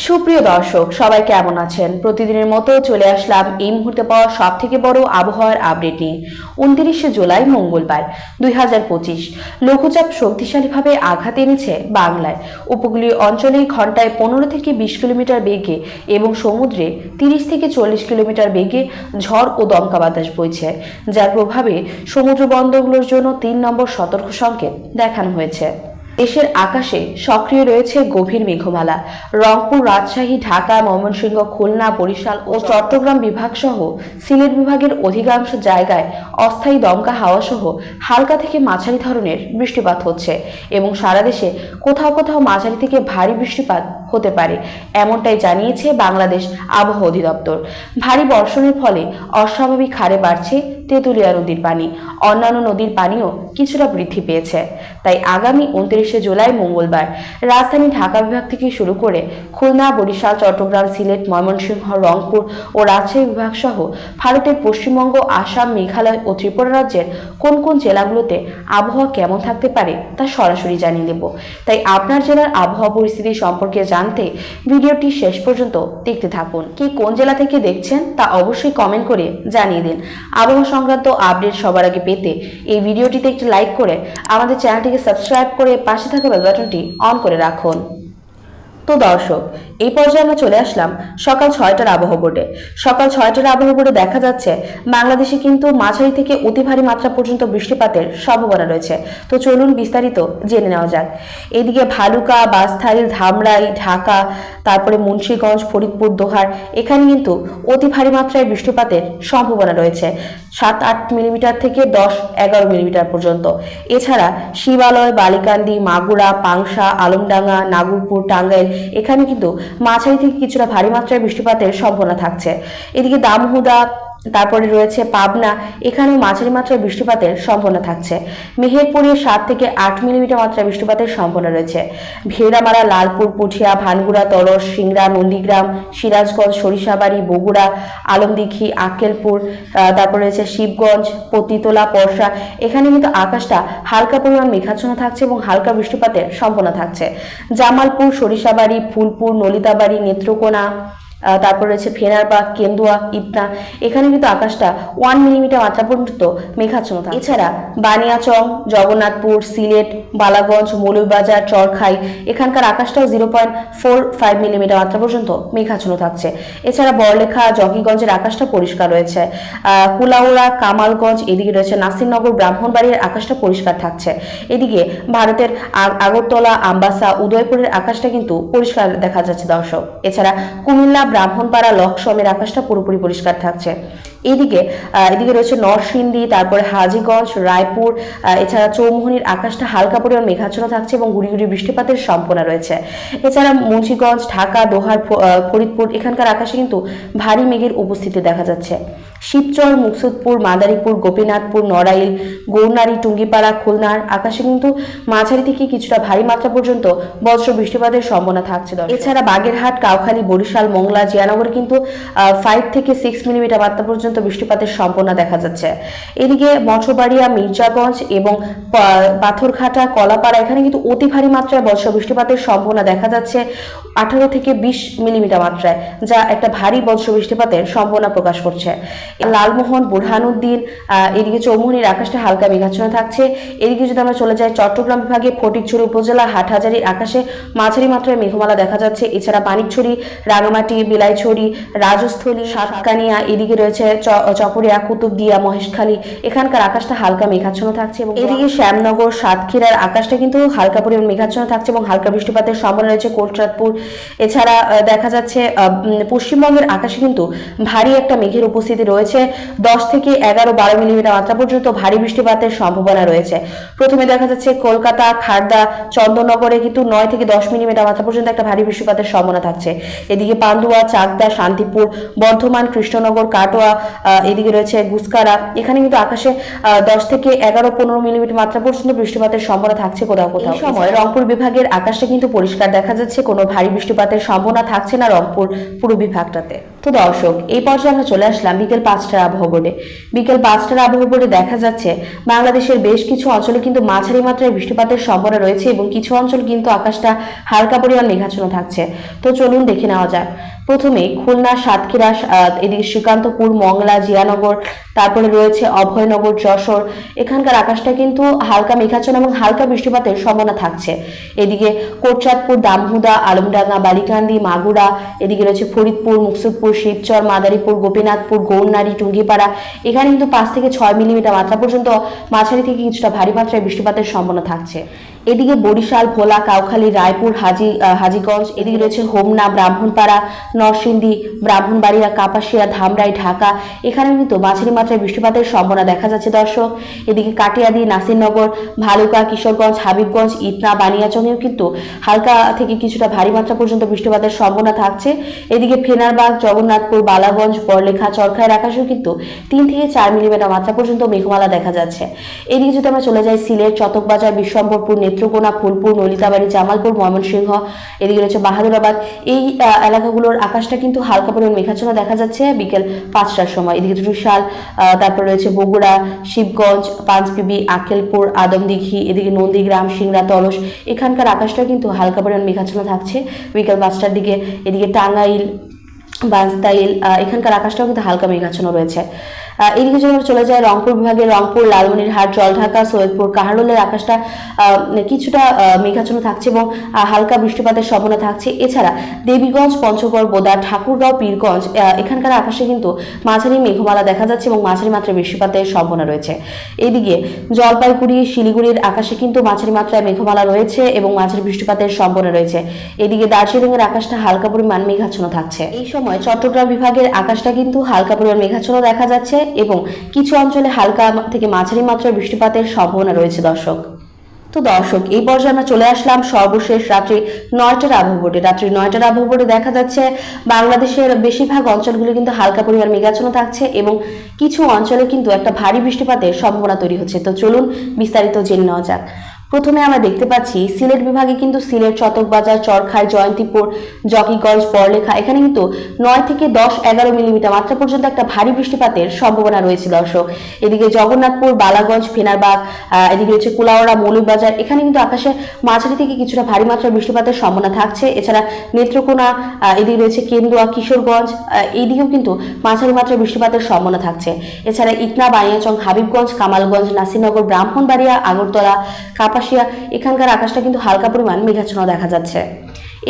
সুপ্রিয় দর্শক, সবাই কেমন আছেন? প্রতিদিনের মতো চলে আসলাম এই মুহূর্তে পাওয়া সব থেকে বড় আবহাওয়ার আপডেট নিয়ে। 29শে জুলাই মঙ্গলবার 2025। লঘুচাপ শক্তিশালীভাবে আঘাত এনেছে বাংলায়। উপকূলীয় অঞ্চলে ঘন্টায় 15 থেকে 20 কিলোমিটার বেগে এবং সমুদ্রে 30 থেকে 40 কিলোমিটার বেগে ঝড় ও দমকা বাতাস বইছে, যার প্রভাবে সমুদ্র বন্দরগুলোর জন্য 3 নম্বর সতর্ক সংকেত দেখানো হয়েছে। দেশের আকাশে সক্রিয় রয়েছে গভীর মেঘমালা। রংপুর, রাজশাহী, ঢাকা, ময়মনসিংহ, খুলনা, বরিশাল ও চট্টগ্রাম বিভাগ সহ সিলেট বিভাগের অধিকাংশ জায়গায় অস্থায়ী দমকা হাওয়া সহ হালকা থেকে মাঝারি ধরনের বৃষ্টিপাত হচ্ছে এবং সারা দেশে কোথাও কোথাও মাঝারি থেকে ভারী বৃষ্টিপাত হতে পারে, এমনটাই জানিয়েছে বাংলাদেশ আবহাওয়া অধিদপ্তর। ভারী বর্ষণের ফলে অস্বাভাবিক হারে বাড়ছে তেঁতুলিয়া নদীর পানি। অন্যান্য নদীর পানিও কিছুটা বৃদ্ধি পেয়েছে। তাই আগামী 29শে জুলাই মঙ্গলবার রাজধানী ঢাকা বিভাগ থেকে শুরু করে খুলনা, বরিশাল, চট্টগ্রাম, সিলেট, ময়মনসিংহ, রংপুর ও রাজশাহী বিভাগ সহ ভারতের পশ্চিমবঙ্গ, আসাম, মেঘালয় ও ত্রিপুরা রাজ্যের কোন কোন জেলাগুলোতে আবহাওয়া কেমন থাকতে পারে তা সরাসরি জানিয়ে দেব। তাই আপনার জেলার আবহাওয়া পরিস্থিতি সম্পর্কে জানতে ভিডিওটি শেষ পর্যন্ত দেখতে থাকুন। কি কোন জেলা থেকে দেখছেন তা অবশ্যই কমেন্ট করে জানিয়ে দিন। আবহাওয়া সংক্রান্ত আপডেট সবার আগে পেতে এই ভিডিওটিতে একটি লাইক করে আমাদের চ্যানেলটিকে সাবস্ক্রাইব করে পাশে থাকা বেল বাটনটি অন করে রাখুন। তো দর্শক, এই পর্যায়ে আমরা চলে আসলাম সকাল 6টার আবহাওয়া বোর্ডে। সকাল 6টার আবহাওয়া বোর্ডে দেখা যাচ্ছে বাংলাদেশে কিন্তু মাঝারি থেকে অতি ভারী মাত্রা পর্যন্ত বৃষ্টিপাতের সম্ভাবনা রয়েছে। তো চলুন বিস্তারিত জেনে নেওয়া যাক। এদিকে ভালুকা, বাঁশখালী, ধামরাই, ঢাকা, তারপরে মুন্সিগঞ্জ, ফরিদপুর, দোহার, এখানে কিন্তু অতি ভারী মাত্রায় বৃষ্টিপাতের সম্ভাবনা রয়েছে 7-8 মিলিমিটার থেকে 10-11 মিলিমিটার পর্যন্ত। এছাড়া শিবালয়, বালিকান্দি, মাগুরা, পাংশা, আলমডাঙ্গা, নাগরপুর, টাঙ্গাইল, এখানে কিন্তু মাঝারি থেকে কিছুটা ভারী মাত্রায় বৃষ্টিপাতের সম্ভাবনা থাকছে। এদিকে দামোহদা, তারপরে রয়েছে পাবনা, এখানেও মাঝারি মাত্রায় বৃষ্টিপাতের সম্ভাবনা থাকছে। মেহেরপুরে 7 থেকে 8 মিলিমিটার মাত্রায় বৃষ্টিপাতের সম্ভাবনা রয়েছে। ভেড়ামারা, লালপুর, পুঠিয়া, ভানগুড়া, তরস, সিংড়া, নন্দীগ্রাম, সিরাজগঞ্জ, সরিষাবাড়ি, বগুড়া, আলমদিঘি, আক্কেলপুর, তারপরে রয়েছে শিবগঞ্জ, পতিতলা, পরশা, এখানে কিন্তু আকাশটা হালকা পরিমাণ মেঘাচ্ছন্ন থাকছে এবং হালকা বৃষ্টিপাতের সম্ভাবনা থাকছে। জামালপুর, সরিষাবাড়ি, ফুলপুর, নলিতাবাড়ি, নেত্রকোনা, তারপর রয়েছে ফেনারবাগ, কেন্দুয়া, ইবনা, এখানে কিন্তু আকাশটা 1 মিলিমিটার মাত্রা পর্যন্ত মেঘাচ্ছন্ন থাকে। এছাড়া বানিয়াচং, জগন্নাথপুর, সিলেট, বালাগঞ্জ, মৌলভীবাজার, চরখাই, এখানকার আকাশটাও 0.45 মিলিমিটার মাত্রা পর্যন্ত মেঘাচ্ছন্ন থাকছে। এছাড়া বড়লেখা, জকিগঞ্জের আকাশটা পরিষ্কার রয়েছে। কুলাউড়া, কামালগঞ্জ, এদিকে রয়েছে নাসিরনগর, ব্রাহ্মণবাড়িয়ার আকাশটা পরিষ্কার থাকছে। এদিকে ভারতের আগরতলা, আমবাসা, উদয়পুরের আকাশটা কিন্তু পরিষ্কার দেখা যাচ্ছে দর্শক। এছাড়া কুমিল্লা, ব্রাহ্মণপাড়া, লকসমের আকাশটা পুরোপুরি পরিষ্কার থাকছে। এদিকে রয়েছে নরসিংদী, তারপরে হাজীগঞ্জ, রায়পুর, এছাড়া চৌমুহনীর আকাশটা হালকা পরিমাণ মেঘাচ্ছন্ন থাকছে এবং গুড়ি গুড়ি বৃষ্টিপাতের সম্ভাবনা রয়েছে। এছাড়া মুন্সিগঞ্জ, ঢাকা, দোহার, ফরিদপুর, এখানকার আকাশে কিন্তু ভারী মেঘের উপস্থিতি দেখা যাচ্ছে। শিবচর, মুকসুদপুর, মাদারীপুর, গোপীনাথপুর, নড়াইল, গৌরনারী, টুঙ্গিপাড়া, খুলনার আকাশে কিন্তু মাঝারি থেকে কিছুটা ভারী মাত্রা পর্যন্ত বজ্র বৃষ্টিপাতের সম্ভাবনা থাকছে। এছাড়া বাগেরহাট, কাউখালী, বরিশাল, মোংলা, জিয়ানগরে কিন্তু 5 থেকে 6 মিলিমিটার মাত্রা পর্যন্ত বৃষ্টিপাতের সম্ভাবনা দেখা যাচ্ছে। এদিকে মঠবাড়িয়া, মির্জাগঞ্জ এবং পাথরঘাটা, কলাপাড়া, এখানে কিন্তু অতি ভারী মাত্রায় বজ্র বৃষ্টিপাতের সম্ভাবনা দেখা যাচ্ছে 18 থেকে 20 মিলিমিটার মাত্রায়, যা একটা ভারী বজ্র বৃষ্টিপাতের সম্ভাবনা প্রকাশ করছে। লালমোহন, বুরহানুদ্দিন, এদিকে চৌমুহনীর আকাশটা হালকা মেঘাচ্ছন্ন থাকছে। এদিকে যদি আমরা চলে যাই চট্টগ্রাম বিভাগে ফটিকছড়ি উপজেলা হাটহাজারীর আকাশে মাঝারি মাত্রায় মেঘমালা দেখা যাচ্ছে। এছাড়া মানিকছড়ি, রাঙামাটি, বিলাইছড়ি, রাজস্থলী, সাতকানিয়া, এদিকে রয়েছে চকরিয়া, কুতুবদিয়া, মহেশখালী, এখানকার আকাশটা হালকা মেঘাচ্ছন্ন থাকছে। এবং এদিকে শ্যামনগর, সাতক্ষীরার আকাশটা কিন্তু হালকা পরিমাণ মেঘাচ্ছন্ন থাকছে এবং হালকা বৃষ্টিপাতের সম্ভাবনা রয়েছে কোটচাঁদপুর। এছাড়া দেখা যাচ্ছে পশ্চিমবঙ্গের আকাশে কিন্তু ভারী একটা মেঘের উপস্থিতি রয়েছে 10 থেকে 11-12 মিলিমিটার মাত্রা পর্যন্ত ভারী বৃষ্টিপাতের সম্ভাবনা রয়েছে। প্রথমে দেখা যাচ্ছে কলকাতা, খাড়দা, চন্দননগরে কিন্তু 9 থেকে 10 মিলিমিটার মাত্রা পর্যন্ত একটা ভারী বৃষ্টিপাতের সম্ভাবনা থাকছে। এদিকে পান্ডুয়া, চাকদা, শান্তিপুর, বর্ধমান, কৃষ্ণনগর, কাটোয়া, এদিকে রয়েছে গুসকারা, এখানে কিন্তু আকাশে 10 থেকে 11-15 মিলিমিটার মাত্রা পর্যন্ত বৃষ্টিপাতের সম্ভাবনা থাকছে কোথাও কোথাও। এই সময় রংপুর বিভাগের আকাশটা কিন্তু পরিষ্কার দেখা যাচ্ছে, কোনো ভারী বৃষ্টিপাতের সম্ভাবনা থাকছে না রংপুর পুরো বিভাগটাতে। তো দর্শক, এই পর্যায়ে আমরা চলে আসলাম বিকেল 5টার আবহাওয়া বোর্ডে। বিকেল 5টার আবহাওয়া বোর্ডে দেখা যাচ্ছে বাংলাদেশের বেশ কিছু অঞ্চলে কিন্তু মাঝারি মাত্রায় বৃষ্টিপাতের সম্ভাবনা রয়েছে এবং কিছু অঞ্চল কিন্তু আকাশটা হালকা পরিমাণ মেঘাচ্ছন্ন থাকছে। তো চলুন দেখে নেওয়া যাক। প্রথমে খুলনা, সাতক্ষীরা, এদিকে শ্রীকান্তপুর, মংলা, জিয়ানগর, তারপরে রয়েছে অভয়নগর, যশোর, এখানকার আকাশটা কিন্তু হালকা মেঘাচ্ছন্ন এবং হালকা বৃষ্টিপাতের সম্ভাবনা থাকছে। এদিকে কোটচাঁদপুর, দামহুদা, আলমডাঙ্গা, বালিকান্দি, মাগুরা, এদিকে রয়েছে ফরিদপুর, মুকসুদপুর, শিবচর, মাদারীপুর, গোপীনাথপুর, গৌরনারী, টুঙ্গিপাড়া, এখানে কিন্তু 5 থেকে 6 মিলিমিটার মাত্রা পর্যন্ত মাঝারি থেকে কিছুটা ভারী মাত্রায় বৃষ্টিপাতের সম্ভাবনা থাকছে। এদিকে বরিশাল, ভোলা, কাউখালী, রায়পুর, হাজীগঞ্জ, এদিকে রয়েছে হোমনা, ব্রাহ্মণপাড়া, নরসিংদী, ব্রাহ্মণবাড়িয়া, কাপাসিয়া, ধামরাই, ঢাকা, এখানে কিন্তু মাঝারি মাত্রায় বৃষ্টিপাতের সম্ভাবনা দেখা যাচ্ছে দর্শক। এদিকে কাটিয়াদি, নাসিরনগর, ভালুকা, কিশোরগঞ্জ, হাবিবগঞ্জ, ইটনা, বানিয়াচংয়েও কিন্তু হালকা থেকে কিছুটা ভারী মাত্রা পর্যন্ত বৃষ্টিপাতের সম্ভাবনা থাকছে। এদিকে ফেনারবাগ, জগন্নাথপুর, বালাগঞ্জ, বড়লেখা, চরখায়ের আকাশেও কিন্তু 3 থেকে 4 মিলিমিটার মাত্রা পর্যন্ত মেঘমালা দেখা যাচ্ছে। এদিকে যদি আমরা চলে যাই সিলেট, চটকবাজার, বিশ্বম্বরপুর, নেত্রকোনা, ফুলপুর, নলিতাবাড়ি, জামালপুর, ময়মনসিংহ, এদিকে রয়েছে বাহাদুরাবাদ, এই এলাকাগুলোর আকাশটা কিন্তু হালকা পরিমাণ মেঘাচ্ছন্ন দেখা যাচ্ছে বিকেল 5টার সময়। এদিকে ত্রিশাল, তারপর রয়েছে বগুড়া, শিবগঞ্জ, পাঁচবিবি, আকেলপুর, আদমদিঘি, এদিকে নন্দীগ্রাম, সিংড়া, তলস, এখানকার আকাশটা কিন্তু হালকা পরিমাণ মেঘাচ্ছন্ন থাকছে বিকেল 5টার দিকে। এদিকে টাঙ্গাইল, বাঁশতাইল, এখানকার আকাশটাও কিন্তু হালকা মেঘাচ্ছন্ন রয়েছে। এদিকে যদি আমরা চলে যাই রংপুর বিভাগে, রংপুর, লালমনিরহাট, জলঢাকা, সৈয়দপুর, কাহারোলের আকাশটা কিছুটা মেঘাচ্ছন্ন থাকছে এবং হালকা বৃষ্টিপাতের সম্ভাবনা থাকছে। এছাড়া দেবীগঞ্জ, পঞ্চগড়, বোদা, ঠাকুরগাঁও, পীরগঞ্জ, এখানকার আকাশে কিন্তু মাঝারি মেঘমালা দেখা যাচ্ছে এবং মাঝারি মাত্রায় বৃষ্টিপাতের সম্ভাবনা রয়েছে। এদিকে জলপাইগুড়ি, শিলিগুড়ির আকাশে কিন্তু মাঝারি মাত্রায় মেঘমালা রয়েছে এবং মাঝারি বৃষ্টিপাতের সম্ভাবনা রয়েছে। এদিকে দার্জিলিংয়ের আকাশটা হালকা পরিমাণ মেঘাচ্ছন্ন থাকছে। এই সময় চট্টগ্রাম বিভাগের আকাশটা কিন্তু হালকা পরিমাণ মেঘাচ্ছন্ন দেখা যাচ্ছে এবং কিছু অঞ্চলে হালকা থেকে মাঝারি মাত্রার বৃষ্টিপাতের সম্ভাবনা রয়েছে দর্শক। তো দর্শক, এই পর্যায়ে আমরা চলে আসলাম সর্বশেষ রাত্রি 9টার আবহাওয়া বোর্ডে। রাত্রি 9টার আবহাওয়া বোর্ডে দেখা যাচ্ছে বাংলাদেশের বেশিরভাগ অঞ্চলগুলো কিন্তু হালকা পরিমাণ মেঘাচ্ছন্ন থাকছে এবং কিছু অঞ্চলে কিন্তু একটা ভারী বৃষ্টিপাতের সম্ভাবনা তৈরি হচ্ছে। তো চলুন বিস্তারিত জেনে নেওয়া যাক। প্রথমে আমরা দেখতে পাচ্ছি সিলেট বিভাগে কিন্তু সিলেট, চটকবাজার, চরখাই, জয়ন্তীপুর, জকিগঞ্জ, বড়লেখা, এখানে কিন্তু 9 থেকে 10-11 মিলিমিটার মাত্রা পর্যন্ত একটা ভারী বৃষ্টিপাতের সম্ভাবনা রয়েছে দর্শক। এদিকে জগন্নাথপুর, বালাগঞ্জ, ফেনারবাগ, এদিকে রয়েছে কুলাউড়া, মৌলভীবাজার, এখানে কিন্তু আকাশে মাঝারি থেকে কিছুটা ভারী মাত্রার বৃষ্টিপাতের সম্ভাবনা থাকছে। এছাড়া নেত্রকোনা, এদিকে রয়েছে কেন্দুয়া, কিশোরগঞ্জ, এইদিকেও কিন্তু মাঝারি মাত্রার বৃষ্টিপাতের সম্ভাবনা থাকছে। এছাড়া ইটনা, বানিয়াচং, হাবিবগঞ্জ, কামালগঞ্জ, নাসিরনগর, ব্রাহ্মণবাড়িয়া, আগরতলা, কাপাসিয়া, এখানকার আকাশটা কিন্তু হালকা পরিমাণ মেঘাচ্ছন্ন দেখা যাচ্ছে।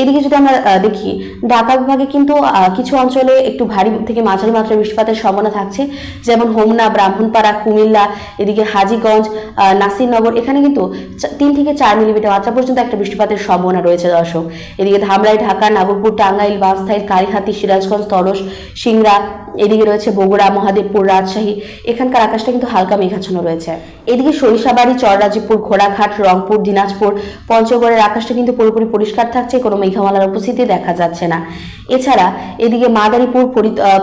এদিকে যদি আমরা দেখি ঢাকা বিভাগে কিন্তু কিছু অঞ্চলে একটু ভারী থেকে মাঝারি মাত্রার বৃষ্টিপাতের সম্ভাবনা থাকছে, যেমন হোমনা, ব্রাহ্মণপাড়া, কুমিল্লা, এদিকে হাজীগঞ্জ, নাসিরনগর, এখানে কিন্তু 3 থেকে 4 মিলিমিটার মাত্রা পর্যন্ত একটা বৃষ্টিপাতের সম্ভাবনা রয়েছে দর্শক। এদিকে ধামরাই, ঢাকা, নাগরপুর, টাঙ্গাইল, বাঁশতাইল, কালীহাতি, সিরাজগঞ্জ, তরস, সিংড়া, এদিকে রয়েছে বগুড়া, মহাদেবপুর, রাজশাহী, এখানকার আকাশটা কিন্তু হালকা মেঘাচ্ছন্ন রয়েছে। এদিকে সরিষাবাড়ি, চররাজীবপুর, ঘোড়াঘাট, রংপুর, দিনাজপুর, পঞ্চগড়ের আকাশটা কিন্তু পুরোপুরি পরিষ্কার থাকছে, কোনো মেঘমালার উপস্থিতি দেখা যাচ্ছে না। এছাড়া এদিকে মাদারীপুর,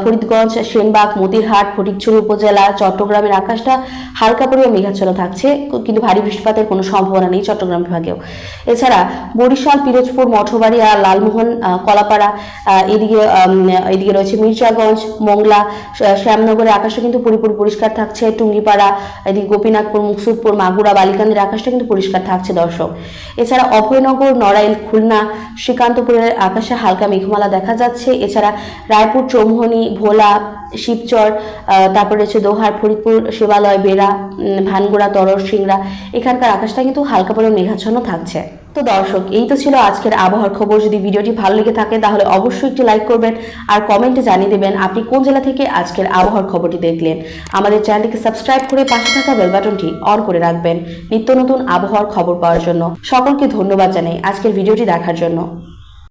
ফরিদগঞ্জ, সেনবাগ, মতিরহাট, ফটিকছড়ি উপজেলা, চট্টগ্রামের আকাশটা হালকা পরিমাণ মেঘাচ্ছন্ন থাকছে, কিন্তু ভারী বৃষ্টিপাতের কোনো সম্ভাবনা নেই চট্টগ্রাম বিভাগেও। এছাড়া বরিশাল, পিরোজপুর, মঠবাড়িয়া, লালমোহন, কলাপাড়া, এদিকে রয়েছে মির্জাগঞ্জ, মংলা, শ্যামনগরের আকাশটা কিন্তু পুরোপুরি পরিষ্কার থাকছে। টুঙ্গিপাড়া, এদিকে গোপীনাথপুর, মুকসুদপুর, মাগুরা, বালিকান্দির আকাশটা কিন্তু পরিষ্কার থাকছে দর্শক। এছাড়া অভয়নগর, নড়াইল, খুলনা, শ্রীকান্তপুরের আকাশে হালকা মেঘমালা দেখা যাচ্ছে। এছাড়া রায়পুর, চৌমুহনী, ভোলা, শিবচর, তারপরে রয়েছে দোহার, ফরিদপুর, শিবালয়, বেড়া, ভানগোড়া, তরস, সিংড়া, এখানকার আকাশটা কিন্তু হালকা পরিমাণ মেঘাচ্ছন্ন থাকছে। তো দর্শক, এই তো ছিল আজকের আবহাওয়ার খবর। যদি ভিডিওটি ভালো লেগে থাকে তাহলে অবশ্যই একটি লাইক করবেন আর কমেন্টে জানিয়ে দেবেন আপনি কোন জেলা থেকে আজকের আবহাওয়ার খবরটি দেখলেন। আমাদের চ্যানেলটিকে সাবস্ক্রাইব করে পাশে থাকা বেল বাটনটি অন করে রাখবেন নিত্য নতুন আবহাওয়ার খবর পাওয়ার জন্য। সকলকে ধন্যবাদ জানাই আজকের ভিডিওটি দেখার জন্য।